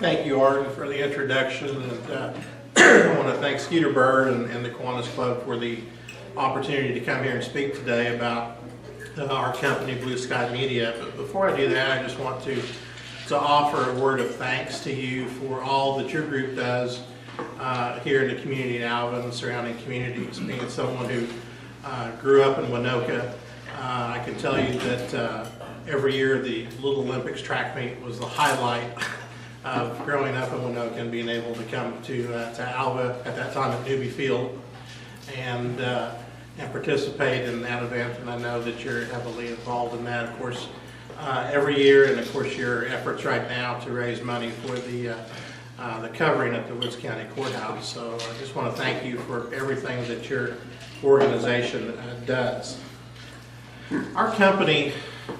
Thank you, Arden, for the introduction. And I want to thank Skeeter Bird and the Kiwanis Club for the opportunity to come here and speak today about our company, Blue Sky Media. But before I do that, I just want to offer a word of thanks to you for all that your group does here in the community in Alva and surrounding communities. Being someone who grew up in Winoka, I can tell you that every year the Little Olympics track meet was the highlight of growing up in Winoka and being able to come to Alva at that time at Newby Field and participate in that event. And I know that you're heavily involved in that, of course, every year, and of course your efforts right now to raise money for the covering at the Woods County Courthouse. So I just want to thank you for everything that your organization does. Our company,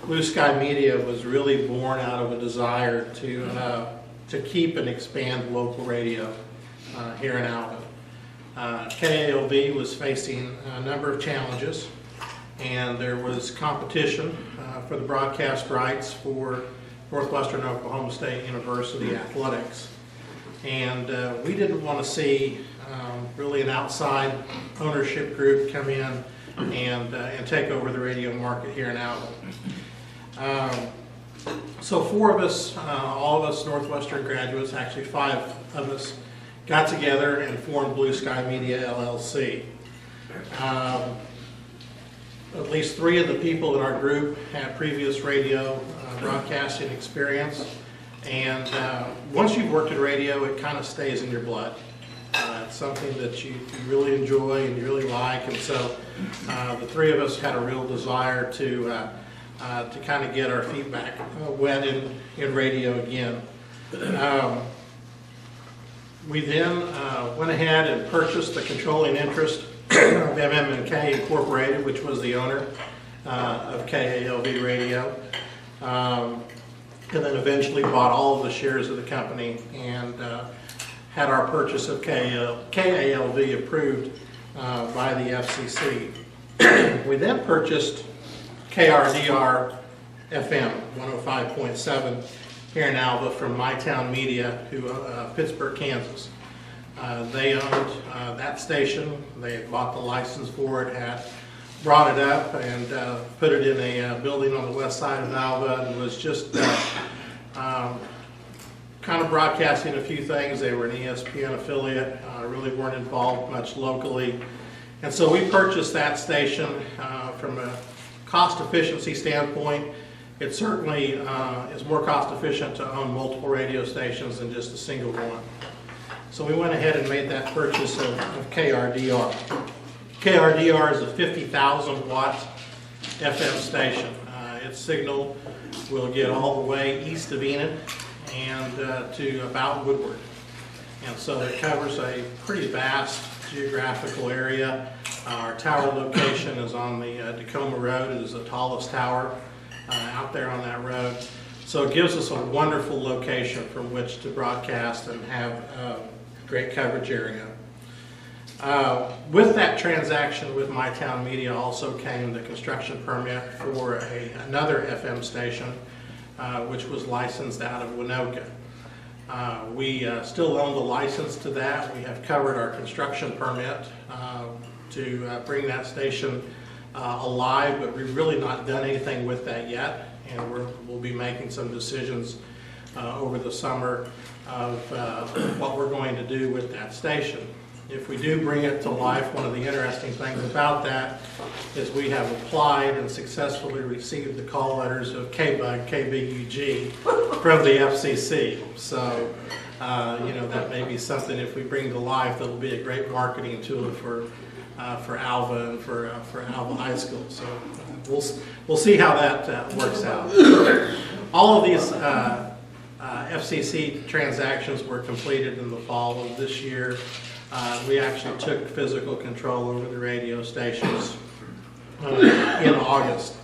Blue Sky Media, was really born out of a desire to keep and expand local radio here in Alva. KALV was facing a number of challenges, and there was competition for the broadcast rights for Northwestern Oklahoma State University athletics. And we didn't want to see really an outside ownership group come in and take over the radio market here in Alva. So four of us, all of us Northwestern graduates, actually five of us, got together and formed Blue Sky Media LLC. At least three of the people in our group had previous radio broadcasting experience, and once you've worked in radio, it kind of stays in your blood. It's something that you really enjoy and you really like, and so the three of us had a real desire to kind of get our feet back wet in radio again. We then went ahead and purchased the controlling interest of MM&K Incorporated, which was the owner of KALV Radio, and then eventually bought all of the shares of the company and had our purchase of KALV approved by the FCC. We then purchased KRDR FM 105.7 here in Alva from My Town Media, Pittsburgh, Kansas. They owned that station. They had bought the license for it, had brought it up and put it in a building on the west side of Alva, and was just kind of broadcasting a few things. They were an ESPN affiliate, really weren't involved much locally. And so we purchased that station from a cost efficiency standpoint. It certainly is more cost efficient to own multiple radio stations than just a single one. So we went ahead and made that purchase of KRDR. KRDR is a 50,000 watt FM station. Its signal will get all the way east of Enid and to about Woodward. And so it covers a pretty vast geographical area. Our tower location is on the Tacoma Road. It is the tallest tower out there on that road. So it gives us a wonderful location from which to broadcast and have a great coverage area. With that transaction with My Town Media also came the construction permit for another FM station, which was licensed out of Winoka. We still own the license to that. We have covered our construction permit to bring that station alive, but we've really not done anything with that yet, and we'll be making some decisions over the summer of what we're going to do with that station. If we do bring it to life, one of the interesting things about that is we have applied and successfully received the call letters of KBUG, KBUG from the FCC. So, that may be something, if we bring to life, that'll be a great marketing tool for Alva and for Alva High School. So we'll see how that works out. All of these FCC transactions were completed in the fall of this year. We actually took physical control over the radio stations in August.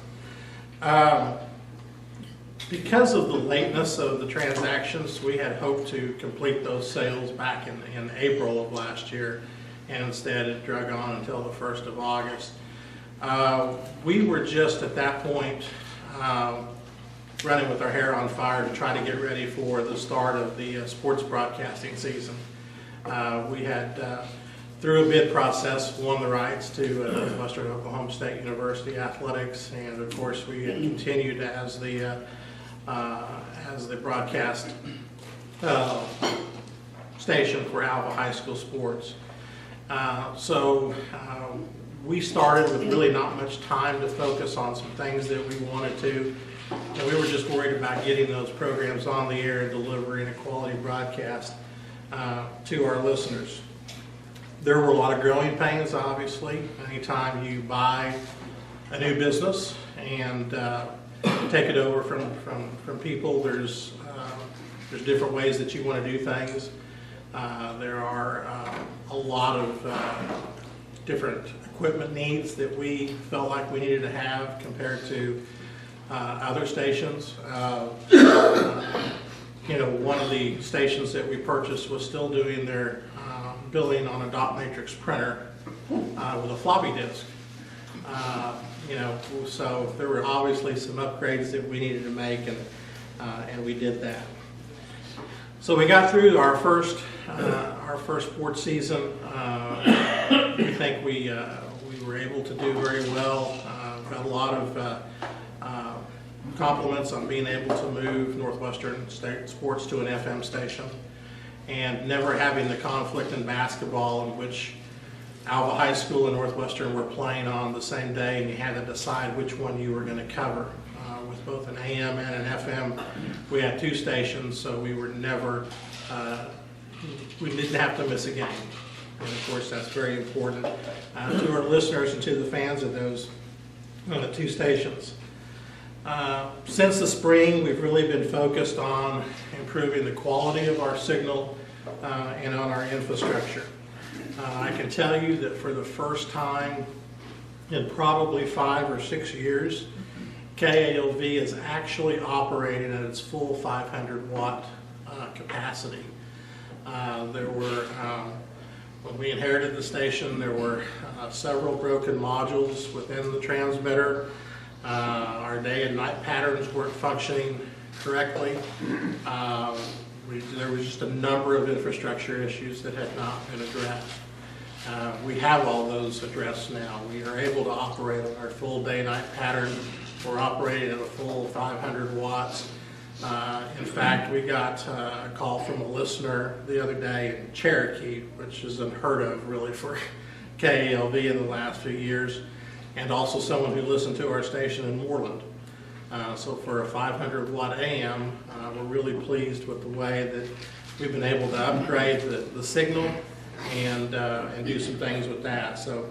Because of the lateness of the transactions, we had hoped to complete those sales back in April of last year, and instead it drug on until the 1st of August. We were just at that point running with our hair on fire to try to get ready for the start of the sports broadcasting season. We had, through a bid process, won the rights to Northwestern Oklahoma State University athletics, and of course we had continued as the broadcast station for Alva High School sports. We started with really not much time to focus on some things that we wanted to. And we were just worried about getting those programs on the air and delivering a quality broadcast to our listeners. There were a lot of growing pains, obviously. Anytime you buy a new business and take it over from people, there's different ways that you want to do things. There are a lot of different equipment needs that we felt like we needed to have compared to other stations. One of the stations that we purchased was still doing their billing on a dot matrix printer with a floppy disk. So there were obviously some upgrades that we needed to make, and we did that. So we got through our first sports season. We think we were able to do very well. Got a lot of compliments on being able to move Northwestern State Sports to an FM station, and never having the conflict in basketball in which Alva High School and Northwestern were playing on the same day, and you had to decide which one you were going to cover. With both an AM and an FM, we had two stations, so we were never, we didn't have to miss a game. And of course, that's very important to our listeners and to the fans of those two stations. Since the spring, we've really been focused on improving the quality of our signal and on our infrastructure. I can tell you that for the first time in probably 5 or 6 years, KALV is actually operating at its full 500 watt capacity. When we inherited the station, there were several broken modules within the transmitter. Our day and night patterns weren't functioning correctly. There was just a number of infrastructure issues that had not been addressed. We have all those addressed now. We are able to operate on our full day-night pattern. We're operating at a full 500 watts. In fact, we got a call from a listener the other day in Cherokee, which is unheard of really for KALV in the last few years, and also someone who listened to our station in Moreland. So for a 500 watt AM, we're really pleased with the way that we've been able to upgrade the signal and do some things with that. So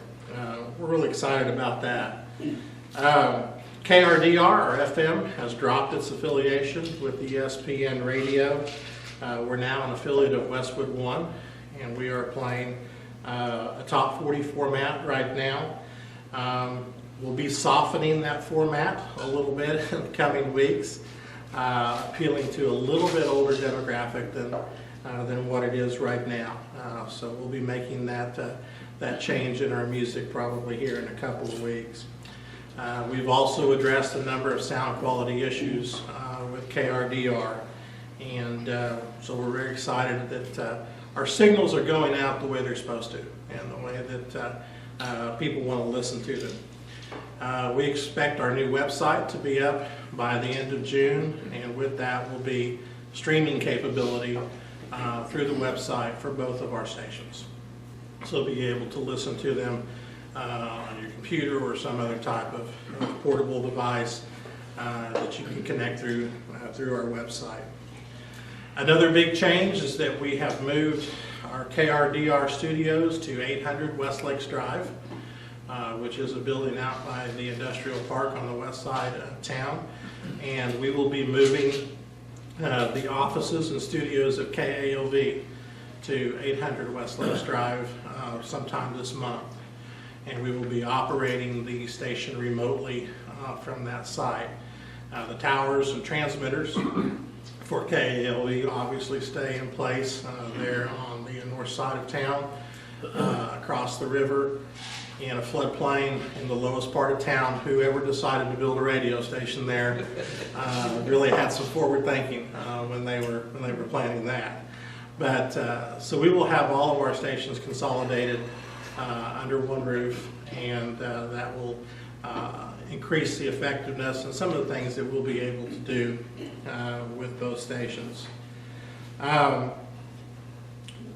we're really excited about that. KRDR, or FM, has dropped its affiliation with the ESPN radio. We're now an affiliate of Westwood One, and we are playing a top 40 format right now. We'll be softening that format a little bit in the coming weeks, appealing to a little bit older demographic than what it is right now. So we'll be making that change in our music probably here in a couple of weeks. We've also addressed a number of sound quality issues with KRDR, and so we're very excited that our signals are going out the way they're supposed to and the way that people want to listen to them. We expect our new website to be up by the end of June, and with that will be streaming capability through the website for both of our stations. So be able to listen to them on your computer or some other type of portable device that you can connect through our website. Another big change is that we have moved our KRDR studios to 800 West Lakes Drive, which is a building out by the industrial park on the west side of town. And we will be moving the offices and studios of KALV to 800 West Lakes Drive sometime this month. And we will be operating the station remotely from that site. The towers and transmitters for KALV obviously stay in place there on the north side of town, across the river. in a floodplain in the lowest part of town. Whoever decided to build a radio station there really had some forward thinking when they were planning that. But so we will have all of our stations consolidated under one roof, and that will increase the effectiveness and some of the things that we'll be able to do with those stations.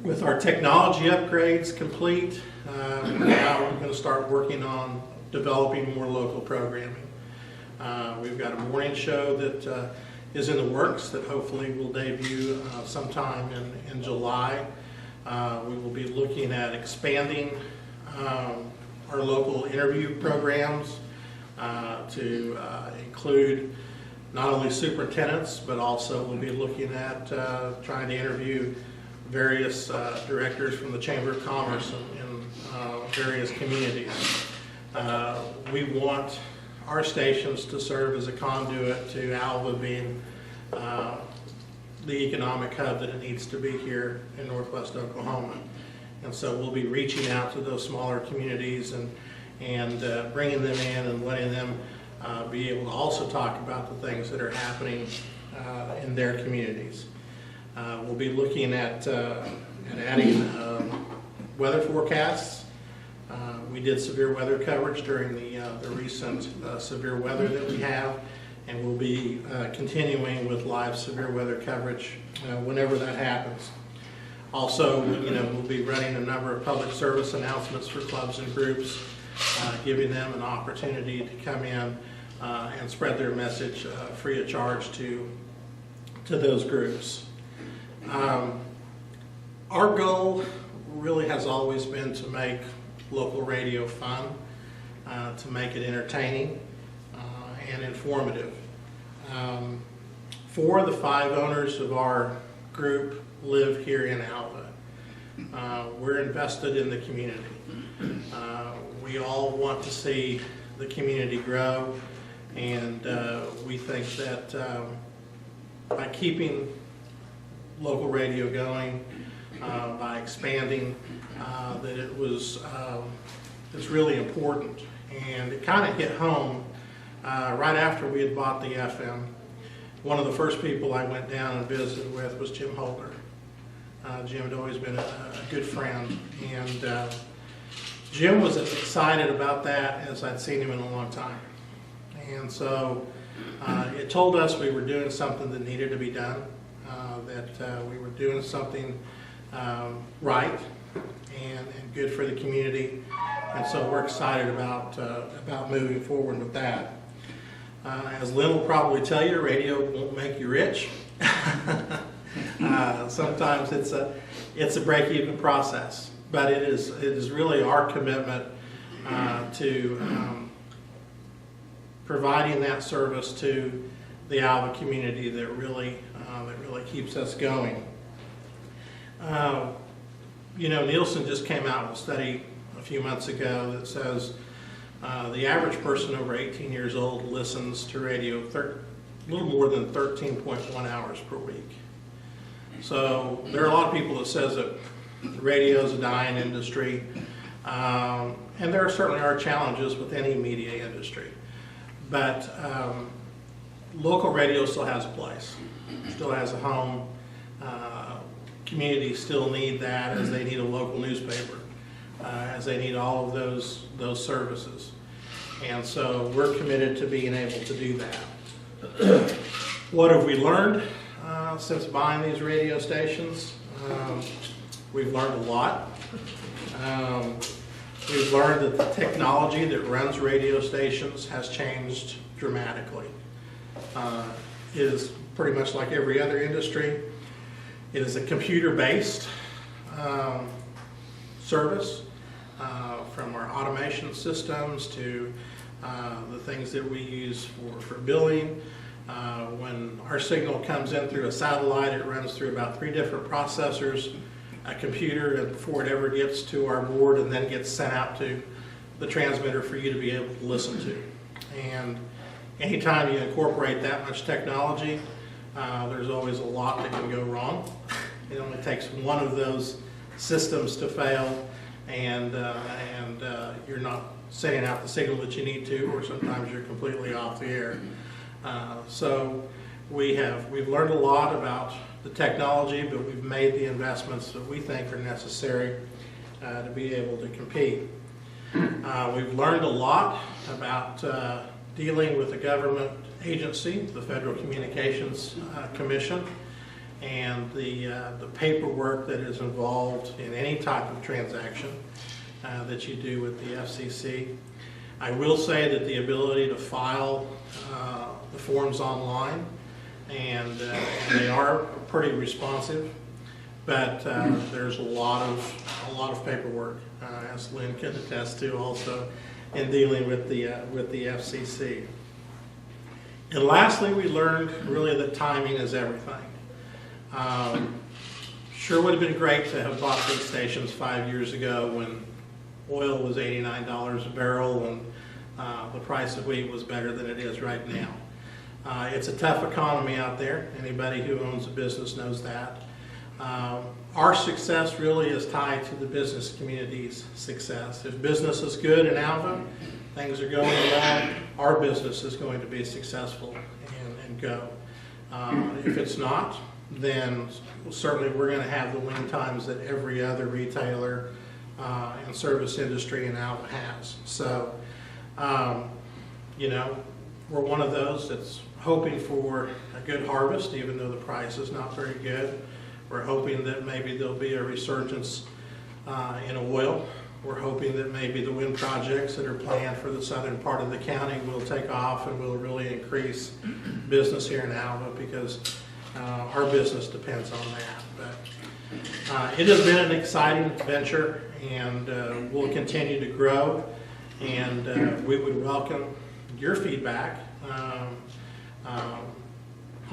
With our technology upgrades complete, now we're going to start working on developing more local programming. We've got a morning show that is in the works that hopefully will debut sometime in July. We will be looking at expanding our local interview programs to include not only superintendents, but also we'll be looking at trying to interview various directors from the Chamber of Commerce in various communities. We want our stations to serve as a conduit to Alva being the economic hub that it needs to be here in Northwest Oklahoma. And so we'll be reaching out to those smaller communities and bringing them in and letting them be able to also talk about the things that are happening in their communities. We'll be looking at adding weather forecasts. We did severe weather coverage during the recent severe weather that we have, and we'll be continuing with live severe weather coverage whenever that happens. Also, we'll be running a number of public service announcements for clubs and groups, giving them an opportunity to come in and spread their message free of charge to those groups. Our goal really has always been to make local radio fun, to make it entertaining and informative. 4 of the 5 owners of our group live here in Alva. We're invested in the community. We all want to see the community grow, and we think that by keeping local radio going, by expanding, that it's really important. And it kind of hit home right after we had bought the FM. One of the first people I went down and visited with was Jim Holder. Jim had always been a good friend, and Jim was as excited about that as I'd seen him in a long time. And so it told us we were doing something that needed to be done, that we were doing something right and good for the community, and so we're excited about moving forward with that. As Lynn will probably tell you, radio won't make you rich. Sometimes it's a break-even process, but it is really our commitment to providing that service to the Alva community that really keeps us going. Nielsen just came out with a study a few months ago that says the average person over 18 years old listens to radio a little more than 13.1 hours per week. So there are a lot of people that says that radio is a dying industry, and there certainly are challenges with any media industry. But local radio still has a place, still has a home. Communities still need that, as they need a local newspaper, as they need all of those services. And so we're committed to being able to do that. What have we learned since buying these radio stations? We've learned a lot. We've learned that the technology that runs radio stations has changed dramatically. It is pretty much like every other industry. It is a computer-based service, from our automation systems to the things that we use for billing. When our signal comes in through a satellite, it runs through about 3 different processors, a computer, and before it ever gets to our board and then gets sent out to the transmitter for you to be able to listen to. And anytime you incorporate that much technology, there's always a lot that can go wrong. It only takes one of those systems to fail, and you're not sending out the signal that you need to, or sometimes you're completely off the air. So we've learned a lot about the technology, but we've made the investments that we think are necessary to be able to compete. We've learned a lot about dealing with a government agency, the Federal Communications Commission, and the paperwork that is involved in any type of transaction that you do with the FCC. I will say that the ability to file the forms online, and they are pretty responsive, but there's a lot of paperwork, as Lynn can attest to also, in dealing with the FCC. And lastly, we learned really that timing is everything. Sure would have been great to have bought these stations 5 years ago when oil was $89 a barrel and the price of wheat was better than it is right now. It's a tough economy out there. Anybody who owns a business knows that. Our success really is tied to the business community's success. If business is good in Alva, things are going well, our business is going to be successful and go. If it's not, then certainly we're going to have the lean times that every other retailer and service industry in Alva has. So, we're one of those that's hoping for a good harvest, even though the price is not very good. We're hoping that maybe there'll be a resurgence in oil. We're hoping that maybe the wind projects that are planned for the southern part of the county will take off and will really increase business here in Alva, because our business depends on that. But it has been an exciting venture, and we'll continue to grow, and we would welcome your feedback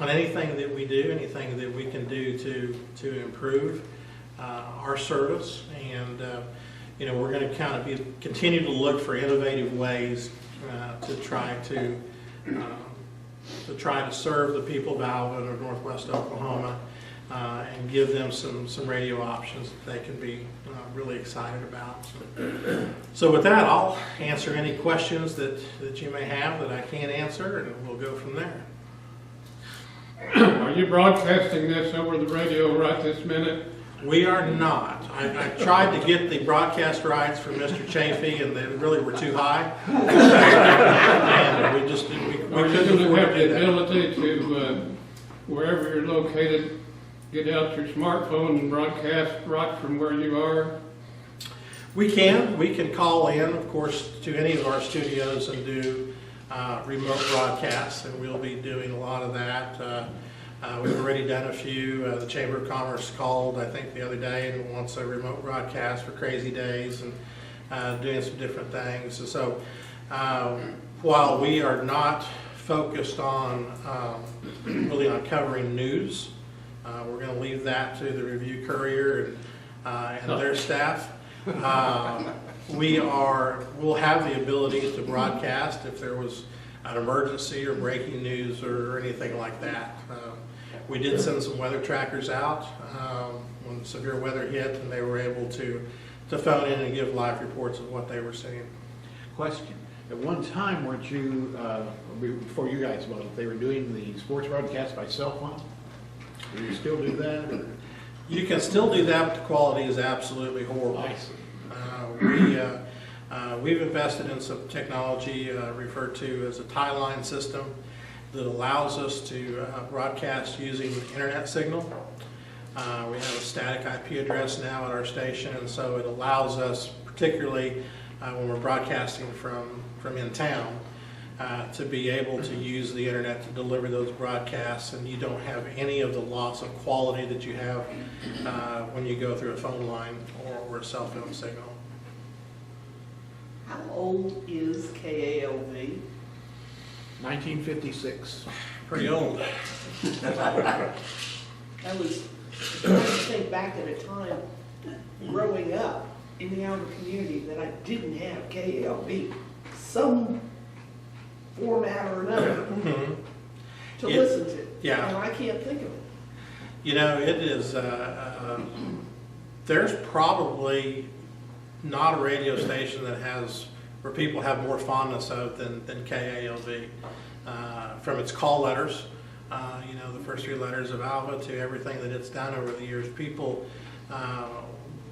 on anything that we do, anything that we can do to improve our service. And we're going to kind of continue to look for innovative ways to try to serve the people of Alva or Northwest Oklahoma, and give them some radio options that they can be really excited about. So with that, I'll answer any questions that you may have that I can't answer, and we'll go from there. Are you broadcasting this over the radio right this minute? We are not. I tried to get the broadcast rights from Mr. Chafee, and they really were too high. And we just couldn't Are you going to afford have to do the that. ability to, wherever you're located, get out your smartphone and broadcast right from where you are? We can call in, of course, to any of our studios and do remote broadcasts, and we'll be doing a lot of that. We've already done a few. The Chamber of Commerce called, I think, the other day and wants a remote broadcast for Crazy Days, and doing some different things. And so while we are not focused on really on covering news, we're going to leave that to the Review Courier and their staff. We'll have the ability to broadcast if there was an emergency or breaking news or anything like that. We did send some weather trackers out when severe weather hit, and they were able to phone in and give live reports of what they were seeing. Question. At one time, weren't you, before you guys voted, they were doing the sports broadcast by cell phone? Do you still do that? Or? You can still do that, but the quality is absolutely horrible. I see. We've invested in some technology referred to as a tie line system that allows us to broadcast using internet signal. We have a static IP address now at our station, and so it allows us, particularly when we're broadcasting from in town, to be able to use the internet to deliver those broadcasts, and you don't have any of the loss of quality that you have when you go through a phone line or a cell phone signal. How old is KALV? 1956. Pretty old. I was trying to think back at a time growing up in the Alva community that I didn't have KALV, some format or another to listen to. Yeah. And I can't think of it. It is, there's probably not a radio station that has, where people have more fondness of than KALV. From its call letters, you know, the first 3 letters of Alva, to everything that it's done over the years, people,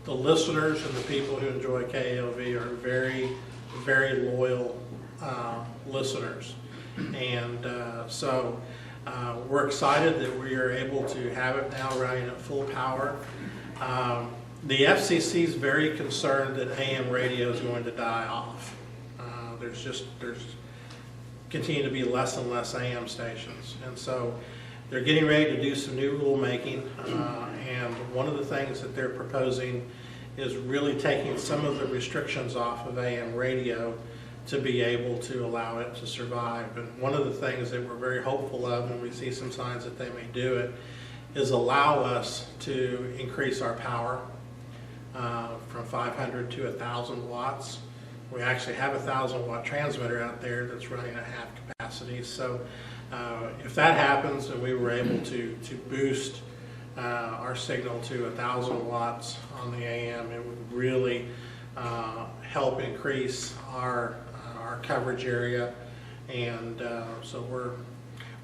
the listeners and the people who enjoy KALV are very, very loyal listeners. And so we're excited that we are able to have it now running at full power. The FCC is very concerned that AM radio is going to die off. There's continue to be less and less AM stations, and so they're getting ready to do some new rulemaking. And one of the things that they're proposing is really taking some of the restrictions off of AM radio to be able to allow it to survive. And one of the things that we're very hopeful of, and we see some signs that they may do it, is allow us to increase our power from 500 to 1,000 watts. We actually have a 1,000-watt transmitter out there that's running at half capacity. So if that happens and we were able to boost our signal to 1,000 watts on the AM, it would really help increase our coverage area. And so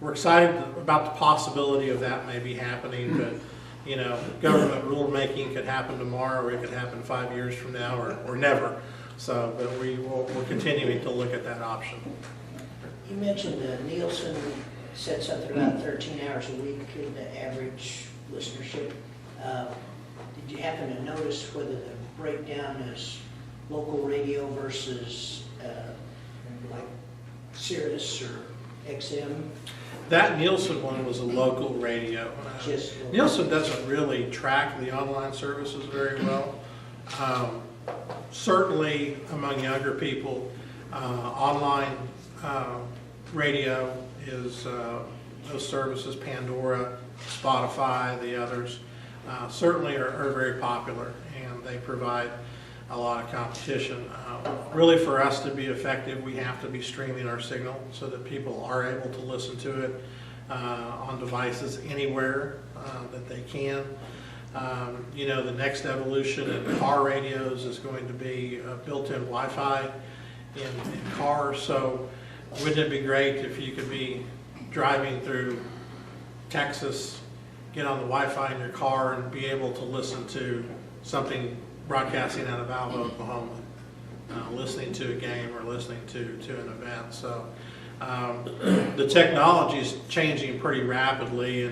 we're excited about the possibility of that maybe happening. But you know, government rulemaking could happen tomorrow, or it could happen 5 years from now, or never. So, but we're continuing to look at that option. You mentioned Nielsen said something about 13 hours a week in the average listenership. Did you happen to notice whether the breakdown is local radio versus like Sirius or XM? That Nielsen one was a local radio. Just local. Nielsen doesn't really track the online services very well. Certainly among younger people, online radio is those services, Pandora, Spotify, the others, certainly are very popular, and they provide a lot of competition. Really, for us to be effective, we have to be streaming our signal so that people are able to listen to it on devices anywhere that they can. You know, the next evolution in car radios is going to be built-in Wi-Fi in cars. So wouldn't it be great if you could be driving through Texas, get on the Wi-Fi in your car, and be able to listen to something broadcasting out of Alva, Oklahoma, listening to a game or listening to an event. So the technology is changing pretty rapidly,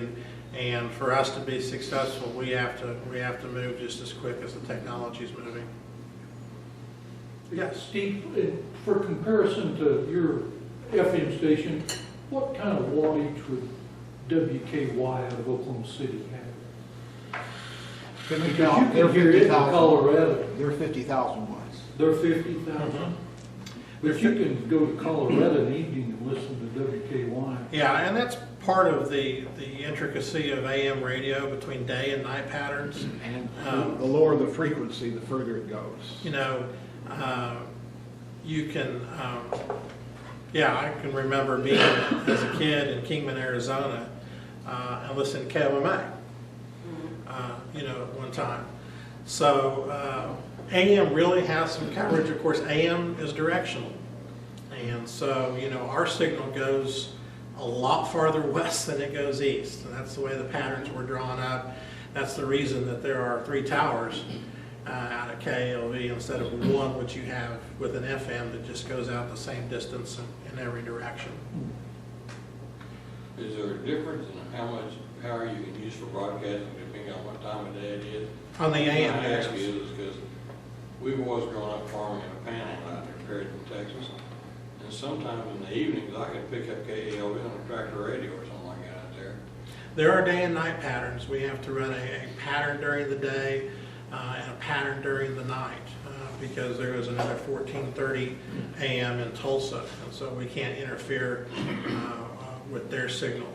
and for us to be successful, we have to move just as quick as the technology is moving. Yes. Steve, for comparison to your FM station, what kind of wattage would WKY out of Oklahoma City have? Because you can hear it in Colorado. They're 50,000 watts. They're 50,000. But you can go to Colorado in the evening and listen to WKY. Yeah, and that's part of the intricacy of AM radio between day and night patterns. And the lower the frequency, the further it goes. You know, you can, yeah, I can remember being as a kid in Kingman, Arizona, and listening to KOMA, you know, at one time. So AM really has some coverage. Of course, AM is directional. And so, you know, our signal goes a lot farther west than it goes east. And that's the way the patterns were drawn up. That's the reason that there are 3 towers out of KLV instead of 1, which you have with an FM that just goes out the same distance in every direction. Is there a difference in how much power you can use for broadcasting depending on what time of day it is? On the AM, I ask yes. you is because we've always grown up farming in a panel out there in Perryton, Texas. And sometimes in the evenings, I can pick up KALV on a tractor radio or something like that out there. There are day and night patterns. We have to run a pattern during the day and a pattern during the night because there is another 1430 AM in Tulsa, and so we can't interfere with their signal.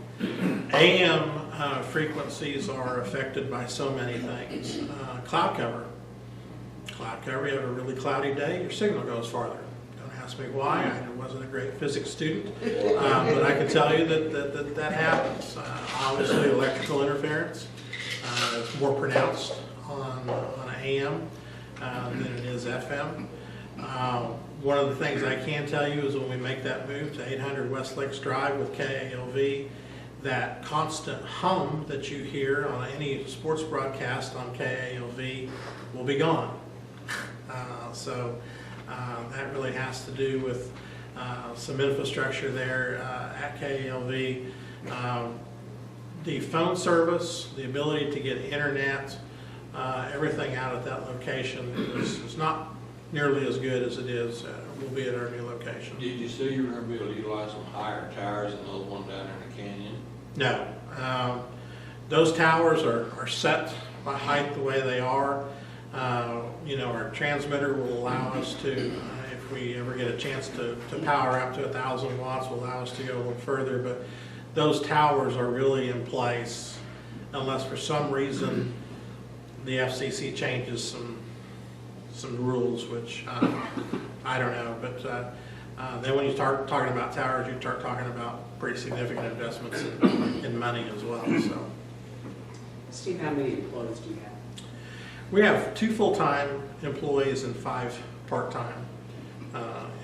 AM frequencies are affected by so many things. Cloud cover. Cloud cover, you have a really cloudy day, your signal goes farther. Don't ask me why, I wasn't a great physics student, but I can tell you that happens. Obviously, electrical interference is more pronounced on AM. than it is FM. One of the things I can tell you is when we make that move to 800 West Lakes Drive with KALV, that constant hum that you hear on any sports broadcast on KALV will be gone. So that really has to do with some infrastructure there at KALV. The phone service, the ability to get internet, everything out at that location is not nearly as good as it is will be at our new location. Did you say you were gonna be able to utilize some higher towers than those one down there in the canyon? No. Those towers are set by height the way they are. Our transmitter will allow us to, if we ever get a chance to power up to 1,000 watts, will allow us to go a little further. But those towers are really in place unless for some reason the FCC changes some rules, which I don't know. But then when you start talking about towers, you start talking about pretty significant investments in money as well. So Steve, how many employees do you have? we have 2 full-time employees and 5 part-time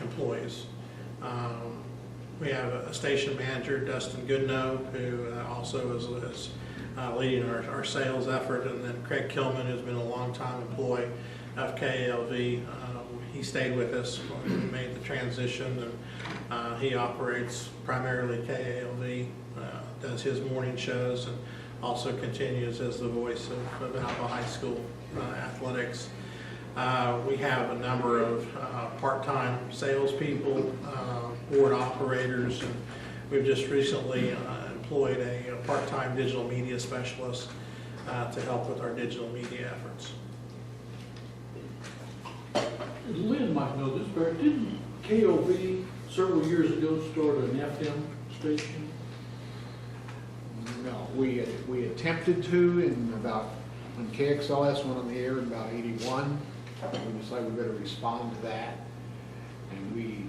employees. We have a station manager, Dustin Goodnow, who also is leading our sales effort, and then Craig Kilman, who's been a long-time employee of KALV. He stayed with us when we made the transition, and he operates primarily KALV, does his morning shows, and also continues as the voice of Alva High School athletics. We have a number of part-time salespeople, board operators, and we've just recently employed a part-time digital media specialist to help with our digital media efforts. Lynn might know this, but didn't KOV several years ago start an FM station? No, we attempted to when KXLS went on the air in about 81. We decided we better respond to that. And we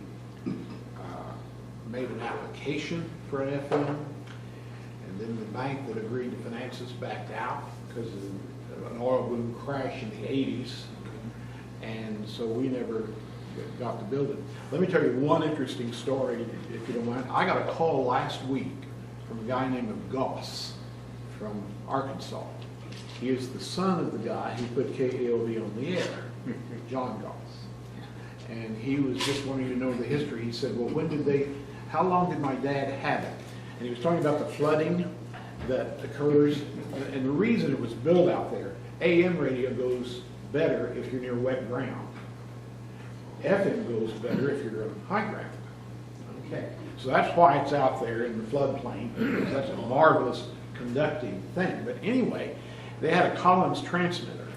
made an application for an FM. And then the bank that agreed to finance us backed out because of an oil boom crash in the 80s. And so we never got to build it. Let me tell you one interesting story, if you don't mind. I got a call last week from a guy named Goss from Arkansas. He is the son of the guy who put KALV on the air, John Goss. And he was just wanting to know the history. He said, well, how long did my dad have it? And he was talking about the flooding that occurs. And the reason it was built out there, AM radio goes better if you're near wet ground. FM goes better if you're on high ground. Okay, so that's why it's out there in the floodplain. That's a marvelous conducting thing. But anyway, they had a Collins transmitter,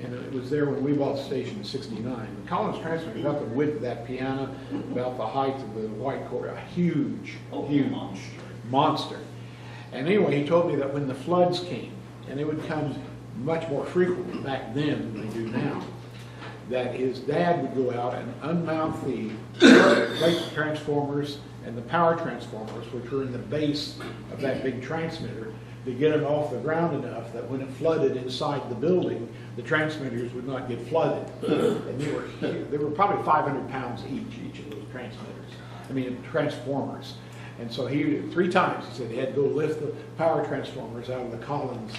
and it was there when we bought the station in '69. The Collins transmitter, about the width of that piano, about the height of the white cord, a huge monster. And anyway, he told me that when the floods came, and they would come much more frequently back then than they do now, that his dad would go out and unmount the plate transformers and the power transformers, which were in the base of that big transmitter, to get them off the ground enough that when it flooded inside the building, the transmitters would not get flooded. And they were probably 500 pounds each of those transformers. And so 3 times he said he had to go lift the power transformers out of the Collins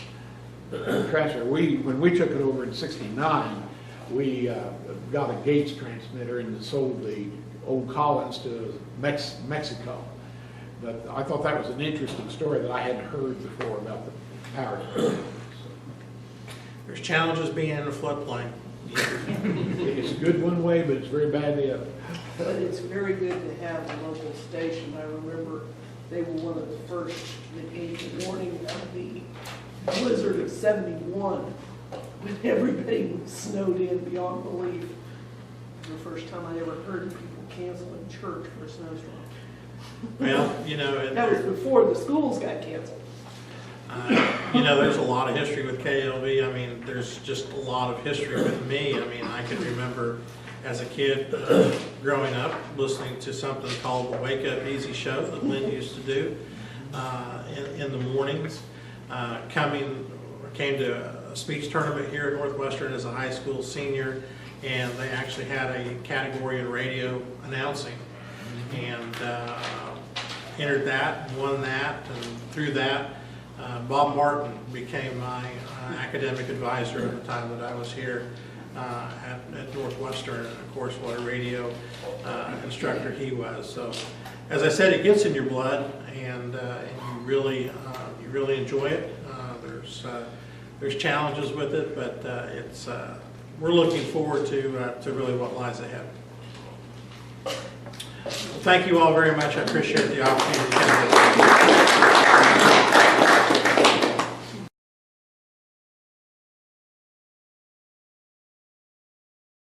transmitter. When we took it over in '69, we got a Gates transmitter and sold the old Collins to Mexico. But I thought that was an interesting story that I hadn't heard before about the power transmitter. There's challenges being in a floodplain. It's good one way, but it's very bad the other. But it's very good to have a local station. I remember they were one of the first that gave the warning of the blizzard of '71 when everybody was snowed in beyond belief. It was the first time I ever heard of people canceling church for a snowstorm. Well, That was before the schools got canceled. There's a lot of history with KLV. I mean, there's just a lot of history with me. I mean, I can remember as a kid growing up listening to something called the Wake Up Easy Show that Lynn used to do in the mornings. Came to a speech tournament here at Northwestern as a high school senior, and they actually had a category in radio announcing, and entered that, and won that, and through that, Bob Martin became my academic advisor at the time that I was here at Northwestern, and of course what a radio instructor he was. So, as I said, it gets in your blood, and you really enjoy it. There's challenges with it, but we're looking forward to really what lies ahead. Thank you all very much. I appreciate the opportunity to come.